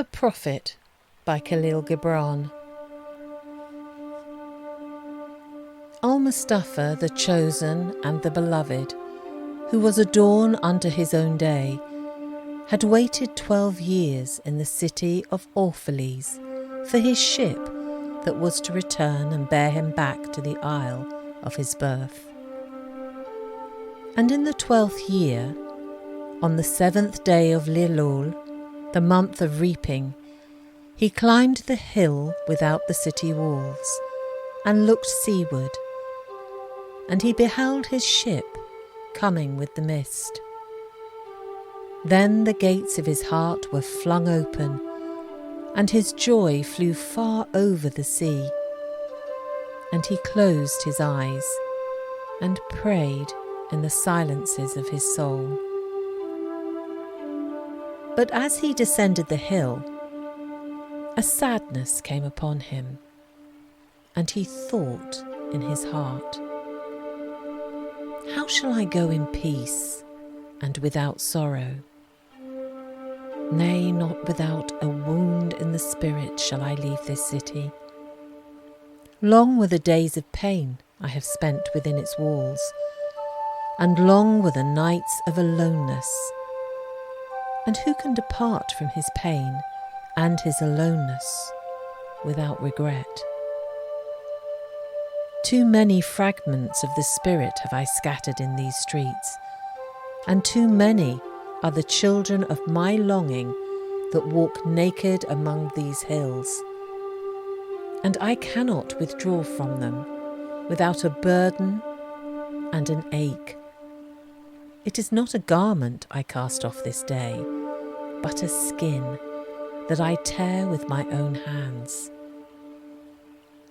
The Prophet by Khalil Gibran. Al-Mustafa, the chosen and the beloved, who was adorned unto his own day, had waited 12 years in the city of Orphalese for his ship that was to return and bear him back to the isle of his birth. And in the 12th year, on the 7th day of Lilul, the month of reaping, he climbed the hill without the city walls and looked seaward, and he beheld his ship coming with the mist. Then the gates of his heart were flung open, and his joy flew far over the sea. And he closed his eyes and prayed in the silences of his soul. But as he descended the hill, a sadness came upon him, and he thought in his heart, "How shall I go in peace and without sorrow? Nay, not without a wound in the spirit shall I leave this city. Long were the days of pain I have spent within its walls, and long were the nights of aloneness. And who can depart from his pain and his aloneness without regret? Too many fragments of the spirit have I scattered in these streets, and too many are the children of my longing that walk naked among these hills. And I cannot withdraw from them without a burden and an ache. It is not a garment I cast off this day, but a skin that I tear with my own hands.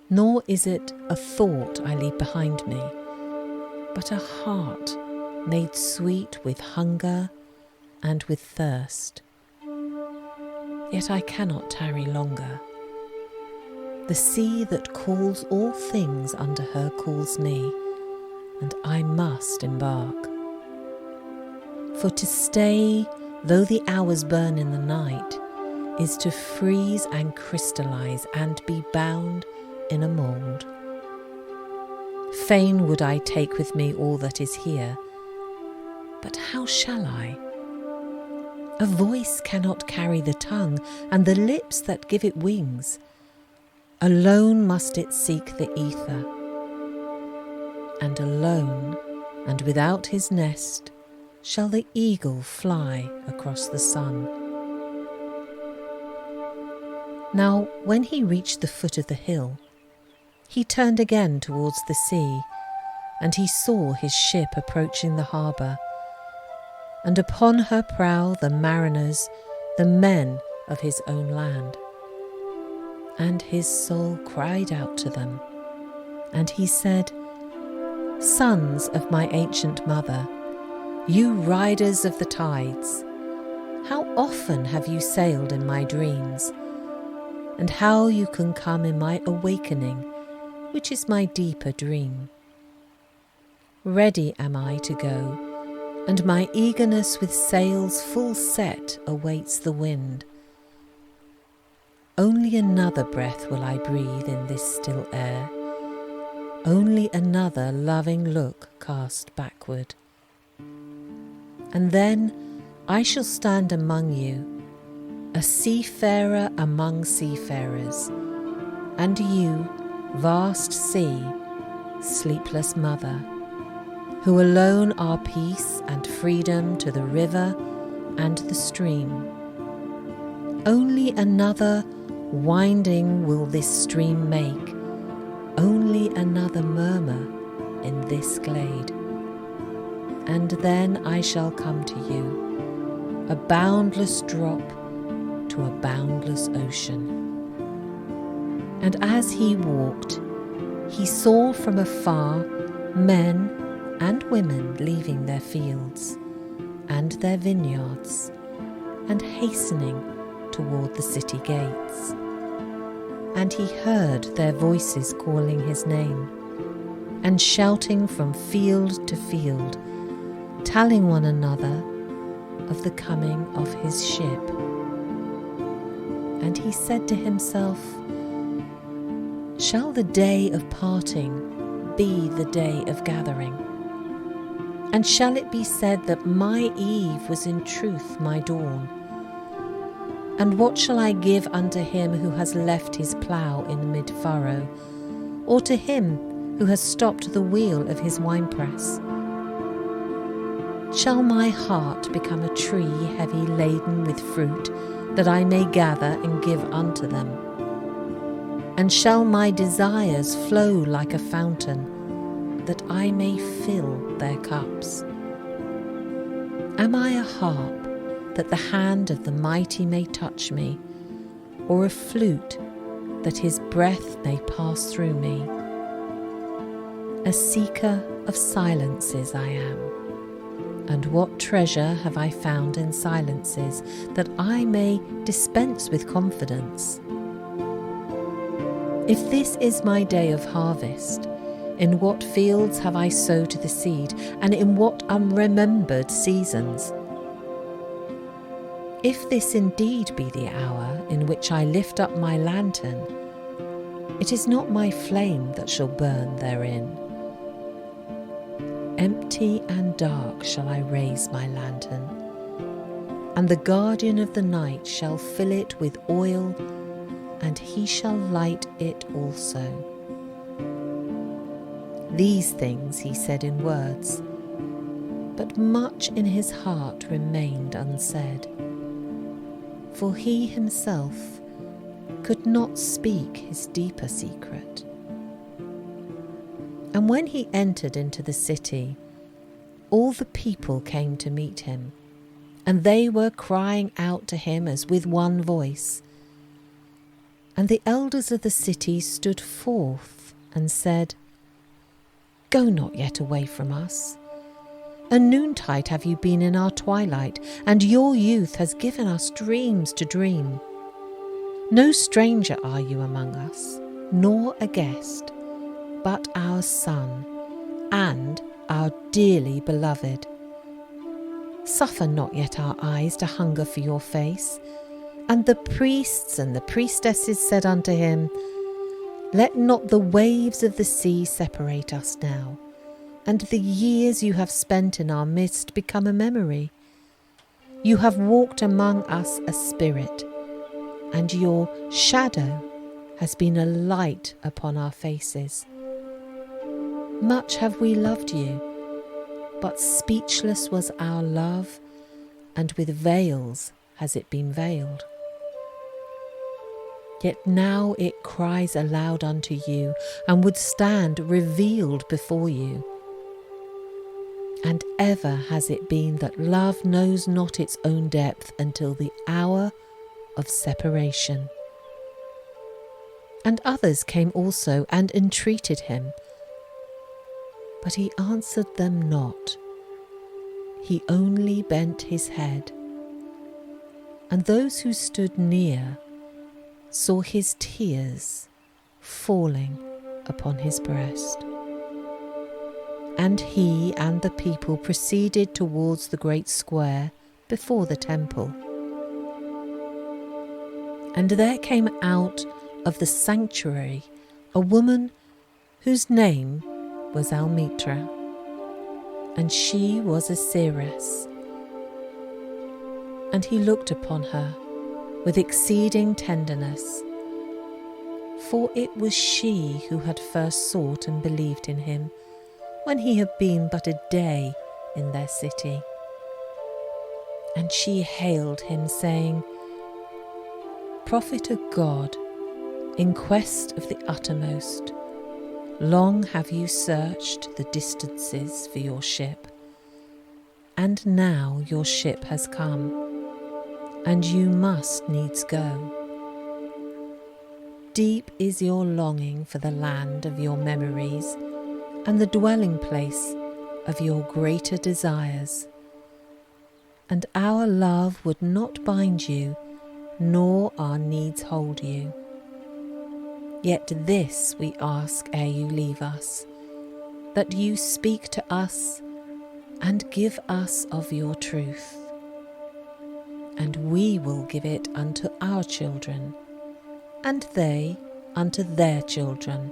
Nor is it a thought I leave behind me, but a heart made sweet with hunger and with thirst. Yet I cannot tarry longer. The sea that calls all things under her calls me, and I must embark. For to stay, though the hours burn in the night, is to freeze and crystallize and be bound in a mould. Fain would I take with me all that is here, but how shall I? A voice cannot carry the tongue, and the lips that give it wings. Alone must it seek the ether, and alone, and without his nest, shall the eagle fly across the sun. Now, when he reached the foot of the hill, he turned again towards the sea, and he saw his ship approaching the harbour, and upon her prow the mariners, the men of his own land. And his soul cried out to them, and he said, "Sons of my ancient mother, you riders of the tides, how often have you sailed in my dreams, and how you can come in my awakening, which is my deeper dream. Ready am I to go, and my eagerness with sails full set awaits the wind. Only another breath will I breathe in this still air, only another loving look cast backward. And then I shall stand among you, a seafarer among seafarers, and you, vast sea, sleepless mother, who alone are peace and freedom to the river and the stream. Only another winding will this stream make, only another murmur in this glade. And then I shall come to you, a boundless drop to a boundless ocean." And as he walked, he saw from afar men and women leaving their fields and their vineyards and hastening toward the city gates. And he heard their voices calling his name and shouting from field to field, telling one another of the coming of his ship. And he said to himself, shall the day of parting be the day of gathering? And shall it be said that my eve was in truth my dawn? And what shall I give unto him who has left his plough in mid-furrow, or to him who has stopped the wheel of his winepress? Shall my heart become a tree heavy laden with fruit, that I may gather and give unto them? And shall my desires flow like a fountain, that I may fill their cups? Am I a harp, that the hand of the mighty may touch me, or a flute, that his breath may pass through me? A seeker of silences I am, and what treasure have I found in silences, that I may dispense with confidence? If this is my day of harvest, in what fields have I sowed the seed, and in what unremembered seasons? If this indeed be the hour in which I lift up my lantern, it is not my flame that shall burn therein. Empty and dark shall I raise my lantern, and the guardian of the night shall fill it with oil, and he shall light it also. These things he said in words, but much in his heart remained unsaid. For he himself could not speak his deeper secret. And when he entered into the city, all the people came to meet him, and they were crying out to him as with one voice. And the elders of the city stood forth and said, Go not yet away from us. A noontide have you been in our twilight, and your youth has given us dreams to dream. No stranger are you among us, nor a guest, but our son, and our dearly beloved. Suffer not yet our eyes to hunger for your face. And the priests and the priestesses said unto him, Let not the waves of the sea separate us now, and the years you have spent in our midst become a memory. You have walked among us a spirit, and your shadow has been a light upon our faces. Much have we loved you, but speechless was our love, and with veils has it been veiled. Yet now it cries aloud unto you, and would stand revealed before you. And ever has it been that love knows not its own depth until the hour of separation. And others came also and entreated him, but he answered them not. He only bent his head. And those who stood near saw his tears falling upon his breast. And he and the people proceeded towards the great square before the temple. And there came out of the sanctuary a woman whose name was Almitra, and she was a seeress. And he looked upon her with exceeding tenderness, for it was she who had first sought and believed in him, when he had been but a day in their city. And she hailed him, saying, Prophet of God, in quest of the uttermost, long have you searched the distances for your ship, and now your ship has come, and you must needs go. Deep is your longing for the land of your memories, and the dwelling place of your greater desires. And our love would not bind you, nor our needs hold you. Yet this we ask ere you leave us, that you speak to us and give us of your truth. and we will give it unto our children, and they unto their children,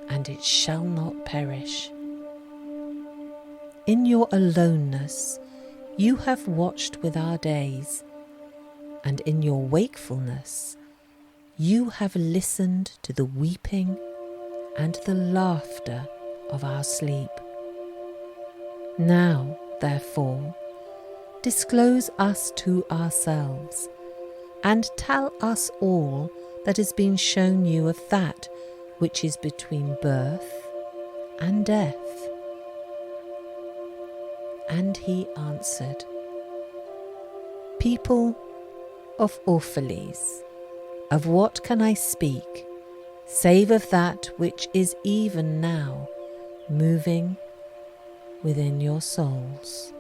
and it shall not perish. In your aloneness you have watched with our days, and in your wakefulness you have listened to the weeping and the laughter of our sleep. Now, therefore, disclose us to ourselves, and tell us all that has been shown you of that which is between birth and death. And he answered, People of Orphalese, of what can I speak, save of that which is even now moving within your souls?